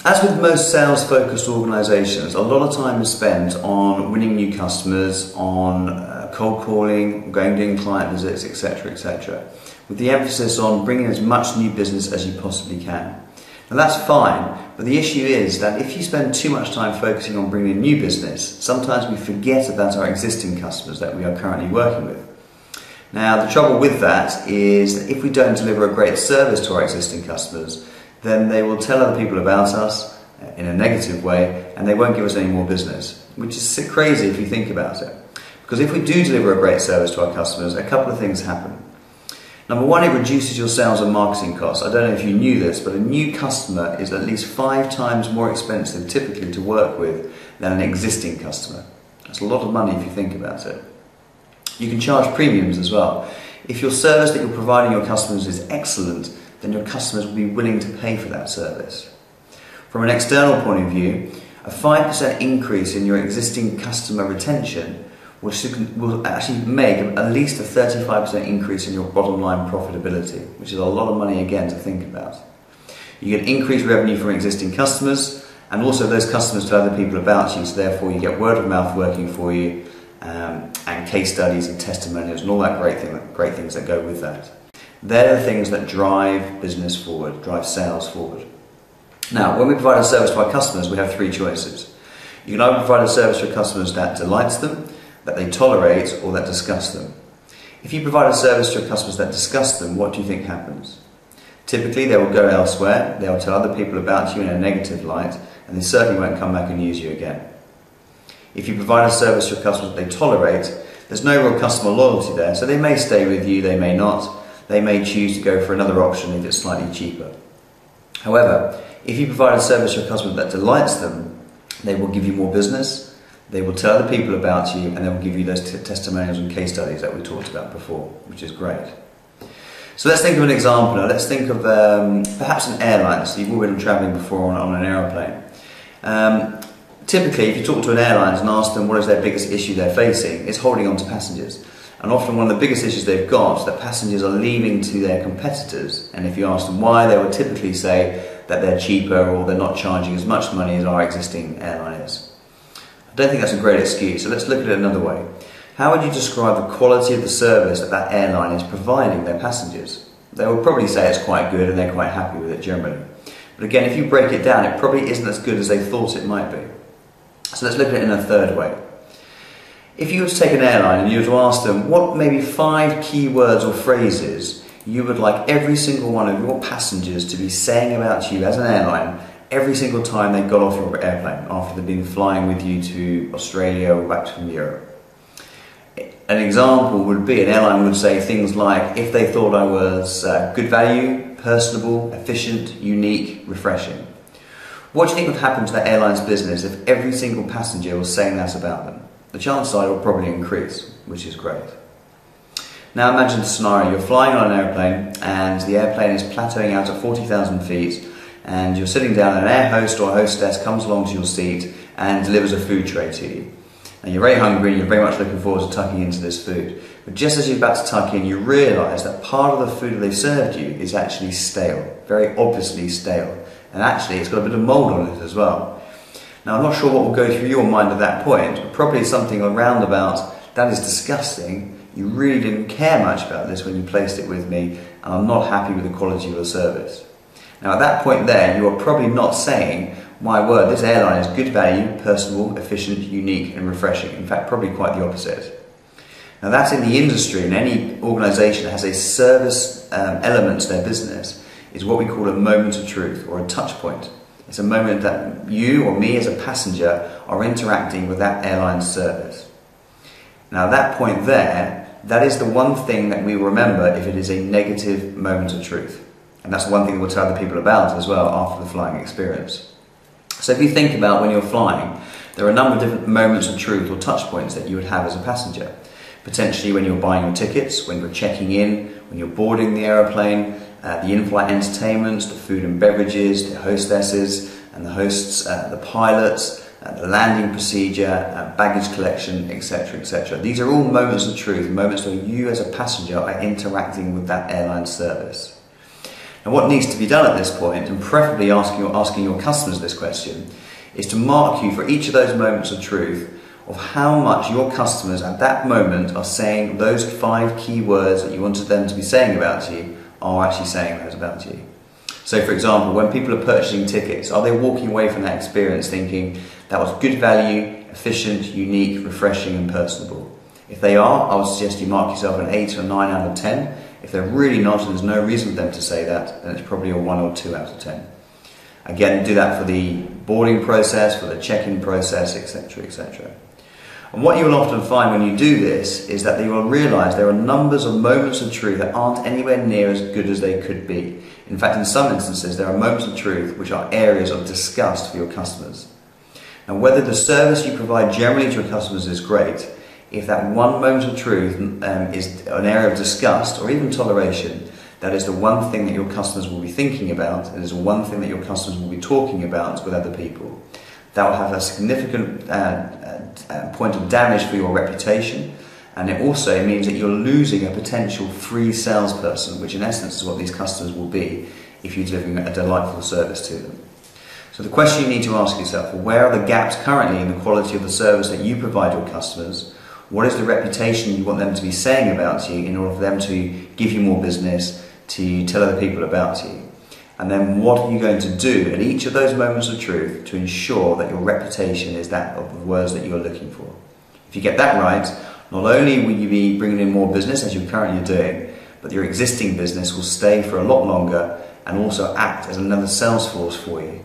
As with most sales-focused organisations, a lot of time is spent on winning new customers, on cold calling, doing client visits, etc., etc., with the emphasis on bringing as much new business as you possibly can. And that's fine, but the issue is that if you spend too much time focusing on bringing in new business, sometimes we forget about our existing customers that we are currently working with. Now, the trouble with that is that if we don't deliver a great service to our existing customers, then they will tell other people about us in a negative way, and they won't give us any more business, which is crazy if you think about it. Because if we do deliver a great service to our customers, a couple of things happen. Number one, it reduces your sales and marketing costs. I don't know if you knew this, but a new customer is at least 5 times more expensive typically to work with than an existing customer. That's a lot of money if you think about it. You can charge premiums as well. If your service that you're providing your customers is excellent, then your customers will be willing to pay for that service. From an external point of view, a 5% increase in your existing customer retention will actually make at least a 35% increase in your bottom line profitability, which is a lot of money again to think about. You get increased revenue from existing customers, and also those customers tell other people about you, so therefore you get word of mouth working for you, and case studies and testimonials and all that great things that go with that. They're the things that drive business forward, drive sales forward. Now, when we provide a service to our customers, we have 3 choices. You can either provide a service to your customers that delights them, that they tolerate, or that disgusts them. If you provide a service to your customers that disgusts them, what do you think happens? Typically, they will go elsewhere, they will tell other people about you in a negative light, and they certainly won't come back and use you again. If you provide a service to your customers that they tolerate, there's no real customer loyalty there, so they may stay with you, they may not. They may choose to go for another option if it's slightly cheaper. However, if you provide a service to your customer that delights them, they will give you more business, they will tell other people about you, and they will give you those testimonials and case studies that we talked about before, which is great. So let's think of an example now. Let's think of perhaps an airline. So you've all been travelling before on an aeroplane. Typically, if you talk to an airline and ask them what is their biggest issue they're facing, it's holding on to passengers. And often one of the biggest issues they've got is that passengers are leaving to their competitors, and if you ask them why, they will typically say that they're cheaper or they're not charging as much money as our existing airline is. I don't think that's a great excuse, so let's look at it another way. How would you describe the quality of the service that that airline is providing their passengers? They will probably say it's quite good and they're quite happy with it generally. But again, if you break it down, it probably isn't as good as they thought it might be. So let's look at it in a third way. If you were to take an airline and you were to ask them what maybe 5 key words or phrases you would like every single one of your passengers to be saying about you as an airline every single time they got off your airplane after they've been flying with you to Australia or back from Europe. An example would be an airline would say things like, if they thought I was good value, personable, efficient, unique, refreshing. What do you think would happen to that airline's business if every single passenger was saying that about them? The chance side will probably increase, which is great. Now imagine the scenario, you're flying on an airplane and the airplane is plateauing out at 40,000 feet and you're sitting down and an air host or hostess comes along to your seat and delivers a food tray to you. And you're very hungry and you're very much looking forward to tucking into this food. But just as you're about to tuck in, you realise that part of the food that they've served you is actually stale, very obviously stale. And actually it's got a bit of mould on it as well. Now I'm not sure what will go through your mind at that point, but probably something around about, that is disgusting, you really didn't care much about this when you placed it with me, and I'm not happy with the quality of the service. Now at that point there, you are probably not saying, my word, this airline is good value, personable, efficient, unique and refreshing. In fact, probably quite the opposite. Now that's in the industry, and any organisation that has a service element to their business is what we call a moment of truth, or a touch point. It's a moment that you or me as a passenger are interacting with that airline's service. Now at that point there, that is the one thing that we remember if it is a negative moment of truth. And that's one thing we'll tell other people about as well after the flying experience. So if you think about when you're flying, there are a number of different moments of truth or touch points that you would have as a passenger. Potentially when you're buying your tickets, when you're checking in, when you're boarding the aeroplane, the in-flight entertainment, the food and beverages, the hostesses and the hosts, the pilots, the landing procedure, baggage collection, etc., etc. These are all moments of truth, moments where you as a passenger are interacting with that airline service. Now what needs to be done at this point, and preferably asking your customers this question, is to mark you for each of those moments of truth of how much your customers at that moment are saying those 5 key words that you wanted them to be saying about you are actually saying those about you. So for example, when people are purchasing tickets, are they walking away from that experience thinking that was good value, efficient, unique, refreshing and personable? If they are, I would suggest you mark yourself an 8 or 9 out of 10. If they're really not and there's no reason for them to say that, then it's probably a 1 or 2 out of 10. Again, do that for the boarding process, for the check-in process, etc., etc. And what you will often find when you do this is that you will realise there are numbers of moments of truth that aren't anywhere near as good as they could be. In fact, in some instances, there are moments of truth which are areas of disgust for your customers. And whether the service you provide generally to your customers is great, if that one moment of truth is an area of disgust or even toleration, that is the one thing that your customers will be thinking about, it is the one thing that your customers will be talking about with other people. That will have a significant point of damage for your reputation, and it also means that you're losing a potential free salesperson, which in essence is what these customers will be if you're delivering a delightful service to them. So the question you need to ask yourself, well, where are the gaps currently in the quality of the service that you provide your customers? What is the reputation you want them to be saying about you in order for them to give you more business, to tell other people about you? And then what are you going to do at each of those moments of truth to ensure that your reputation is that of the words that you're looking for? If you get that right, not only will you be bringing in more business as you're currently doing, but your existing business will stay for a lot longer and also act as another sales force for you.